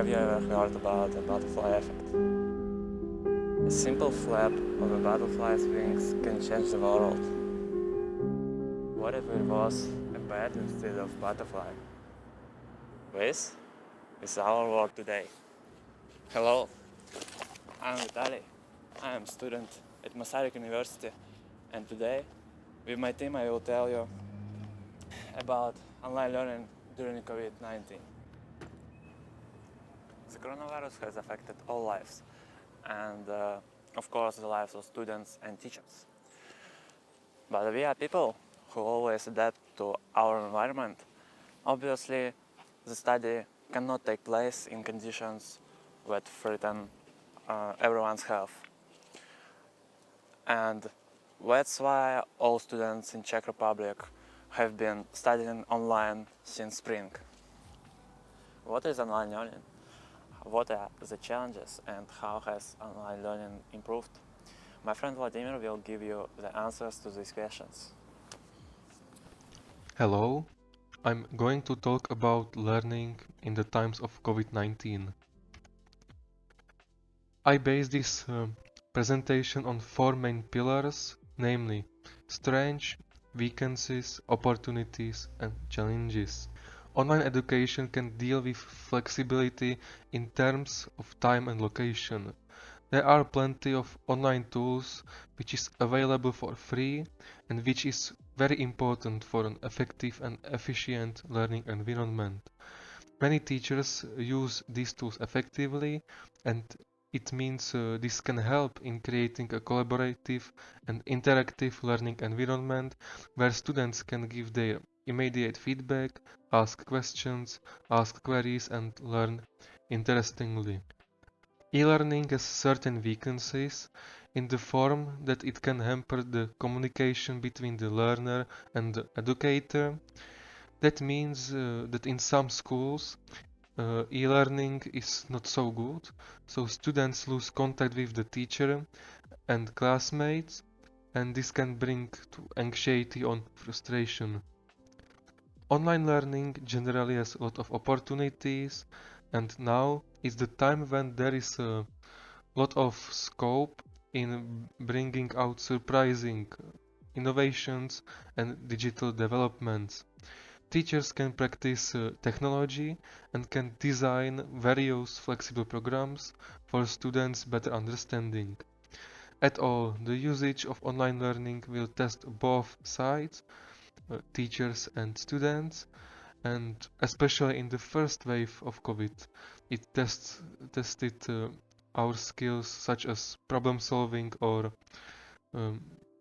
Have you ever heard about the butterfly effect? A simple flap of a butterfly's wings can change the world. What if it was a bat instead of butterfly? This is our work today. Hello, I'm Vitaly. I am a student at Masaryk University, and today, with my team, I will tell you about online learning during COVID-19. The coronavirus has affected all lives, and of course the lives of students and teachers. But we are people who always adapt to our environment. Obviously, the study cannot take place in conditions that threaten everyone's health. And that's why all students in Czech Republic have been studying online since spring. What is online learning? What are the challenges and how has online learning improved? My friend Vladimir will give you the answers to these questions. Hello, I'm going to talk about learning in the times of COVID-19. I base this presentation on four main pillars, namely strengths, weaknesses, opportunities, and challenges. Online education can deal with flexibility in terms of time and location. There are plenty of online tools which is available for free and which is very important for an effective and efficient learning environment. Many teachers use these tools effectively, and it means this can help in creating a collaborative and interactive learning environment where students can give their immediate feedback, ask questions, ask queries, and learn interestingly. E-learning has certain weaknesses in the form that it can hamper the communication between the learner and the educator. That means that in some schools e-learning is not so good, so students lose contact with the teacher and classmates, and this can bring to anxiety or frustration. Online learning generally has a lot of opportunities, and now is the time when there is a lot of scope in bringing out surprising innovations and digital developments. Teachers can practice technology and can design various flexible programs for students' better understanding. At all, the usage of online learning will test both sides, teachers and students, and especially in the first wave of COVID, it tested our skills such as problem solving or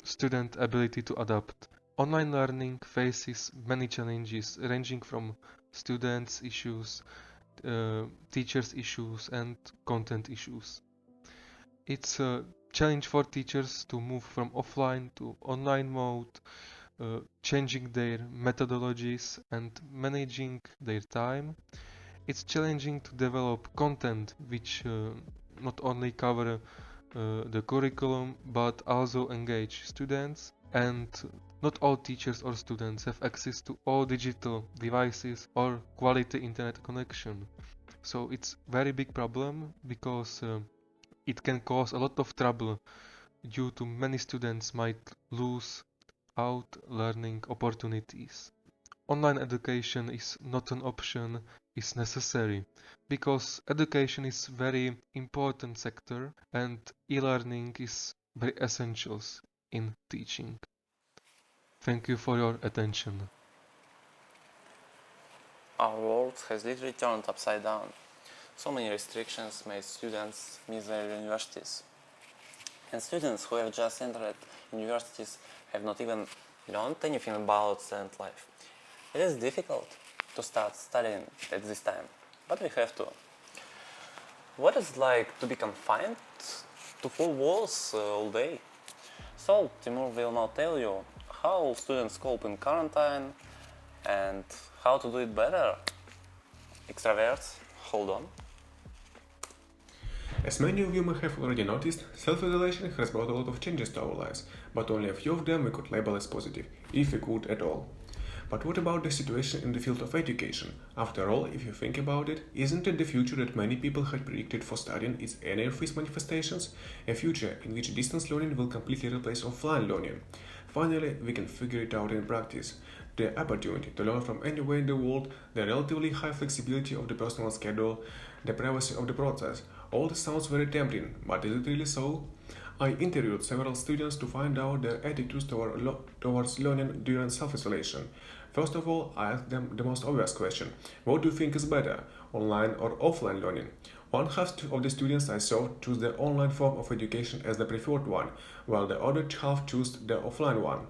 student ability to adapt. Online learning faces many challenges ranging from students' issues, teachers' issues, and content issues. It's a challenge for teachers to move from offline to online mode, changing their methodologies and managing their time. It's challenging to develop content which not only cover the curriculum but also engage students, and not all teachers or students have access to all digital devices or quality internet connection. So it's very big problem because it can cause a lot of trouble due to many students might lose out learning opportunities. Online education is not an option, it's necessary because education is very important sector and e-learning is very essentials in teaching. Thank you for your attention. Our world has literally turned upside down. So many restrictions made students miss their universities. And students who have just entered universities have not even learned anything about student life. It is difficult to start studying at this time, but we have to. What is it like to be confined to four walls all day? So Timur will now tell you how students cope in quarantine and how to do it better. Extroverts, hold on. As many of you may have already noticed, self-isolation has brought a lot of changes to our lives, but only a few of them we could label as positive, if we could at all. But what about the situation in the field of education? After all, if you think about it, isn't it the future that many people had predicted for studying its any of its manifestations? A future in which distance learning will completely replace offline learning. Finally, we can figure it out in practice. The opportunity to learn from anywhere in the world, the relatively high flexibility of the personal schedule, the privacy of the process. All this sounds very tempting, but is it really so? I interviewed several students to find out their attitudes towards learning during self-isolation. First of all, I asked them the most obvious question: what do you think is better, online or offline learning? One half of the students I saw chose the online form of education as the preferred one, while the other half chose the offline one.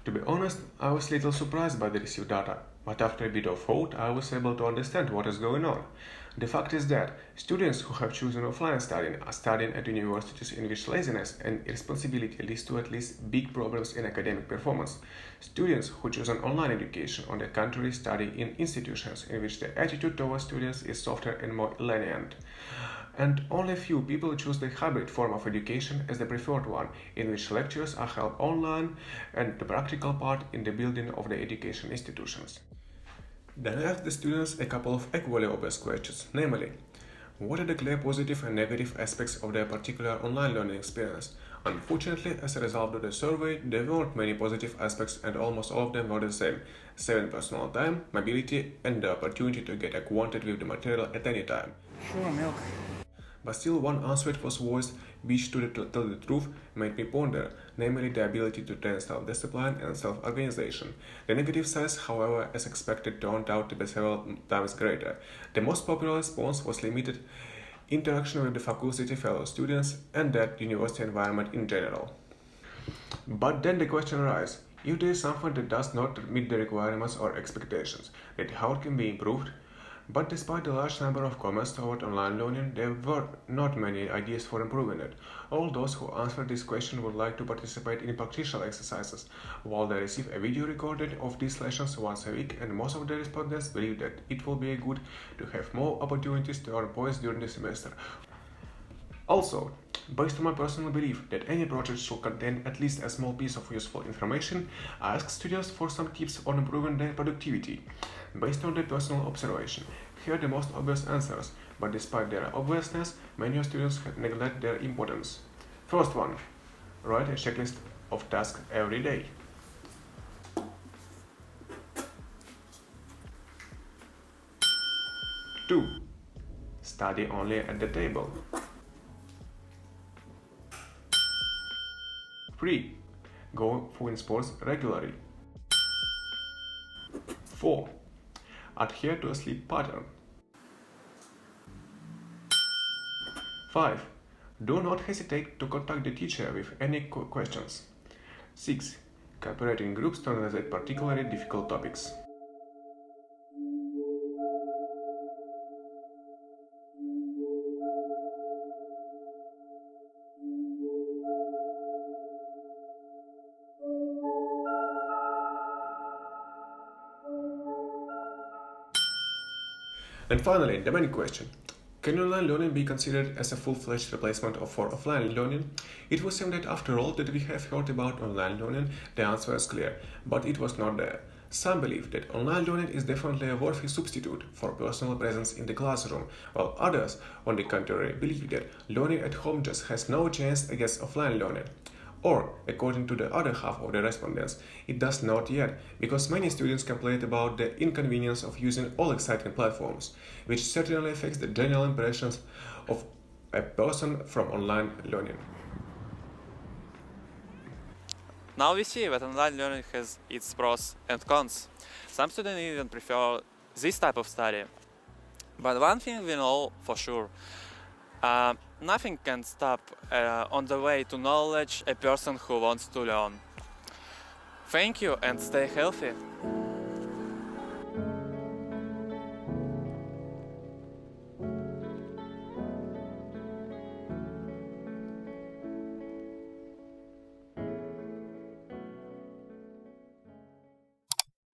To be honest, I was a little surprised by the received data, but after a bit of thought, I was able to understand what is going on. The fact is that students who have chosen offline studying are studying at universities in which laziness and irresponsibility leads to at least big problems in academic performance. Students who choose an online education, on the contrary, study in institutions in which the attitude towards students is softer and more lenient. And only few people choose the hybrid form of education as the preferred one, in which lectures are held online and the practical part in the building of the education institutions. Then I asked the students a couple of equally obvious questions, namely, what are the clear positive and negative aspects of their particular online learning experience? Unfortunately, as a result of the survey, there weren't many positive aspects and almost all of them were the same: saving personal time, mobility, and the opportunity to get acquainted with the material at any time. Sure, milk. But still, one answer was voiced, which, to tell the truth, made me ponder, namely the ability to train self-discipline and self-organization. The negative sides, however, as expected, turned out to be several times greater. The most popular response was limited interaction with the faculty, fellow students, and that university environment in general. But then the question arises, if there is something that does not meet the requirements or expectations, then how it can be improved? But despite the large number of comments toward online learning, there were not many ideas for improving it. All those who answered this question would like to participate in practical exercises, while they receive a video recording of these lessons once a week, and most of the respondents believe that it will be good to have more opportunities to earn points during the semester. Also, based on my personal belief that any project should contain at least a small piece of useful information, I asked students for some tips on improving their productivity. Based on their personal observation, here are the most obvious answers, but despite their obviousness, many students neglect their importance. First one, write a checklist of tasks every day. 2. Study only at the table. 3. Go for sports regularly. 4. Adhere to a sleep pattern. 5. Do not hesitate to contact the teacher with any questions. 6. Cooperate in groups to analyze particularly difficult topics. And finally, the main question. Can online learning be considered as a full-fledged replacement for offline learning? It would seem that after all that we have heard about online learning, the answer is clear, but it was not there. Some believe that online learning is definitely a worthy substitute for personal presence in the classroom, while others, on the contrary, believe that learning at home just has no chance against offline learning. Or, according to the other half of the respondents, it does not yet, because many students complain about the inconvenience of using all exciting platforms, which certainly affects the general impressions of a person from online learning. Now we see that online learning has its pros and cons. Some students even prefer this type of study. But one thing we know for sure, nothing can stop on the way to knowledge a person who wants to learn. Thank you and stay healthy.